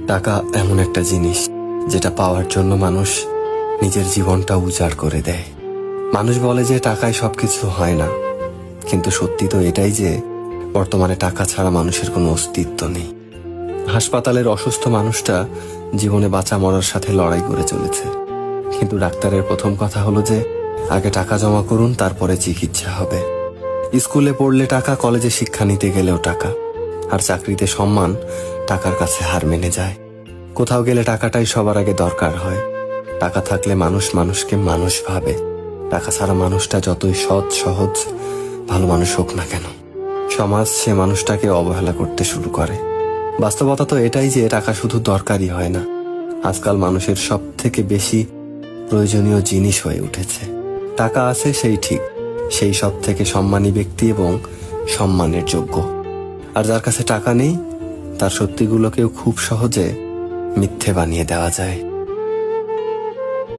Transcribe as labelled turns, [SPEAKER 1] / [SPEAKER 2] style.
[SPEAKER 1] টাকা এমন একটা জিনিস যেটা পাওয়ার জন্য মানুষ নিজের জীবনটা উজাড় করে দেয়। মানুষ বলে যে টাকায় সবকিছু হয় না, কিন্তু সত্যি তো এটাই যে বর্তমানে টাকা ছাড়া মানুষের কোনো অস্তিত্ব নেই। হাসপাতালের অসুস্থ মানুষটা জীবনে বাঁচা মরার সাথে লড়াই করে চলেছে, কিন্তু ডাক্তারের প্রথম কথা হলো যে আগে টাকা জমা করুন, তারপরে চিকিৎসা হবে। স্কুলে পড়লে টাকা, কলেজে শিক্ষা নিতে গেলেও টাকা, আর চাকরিতে সম্মান টাকার কাছে হার মেনে যায়। কোথাও গেলে টাকাটাই সবার আগে দরকার হয়। টাকা থাকলে মানুষ মানুষকে মানুষ ভাবে। টাকা ছাড়া মানুষটা যতই সৎ সহজ ভালো মানুষ হোক না কেন, সমাজ সে মানুষটাকে অবহেলা করতে শুরু করে। বাস্তবতা তো এটাই যে টাকা শুধু দরকারই হয় না, আজকাল মানুষের সব থেকে বেশি প্রয়োজনীয় জিনিস হয়ে উঠেছে। টাকা আছে সেই ঠিক, সেই সব থেকে সম্মানী ব্যক্তি এবং সম্মানের যোগ্য। আর যার কাছে টাকা নেই, তার সত্যিগুলোকেও খুব সহজে মিথ্যে বানিয়ে দেওয়া যায়।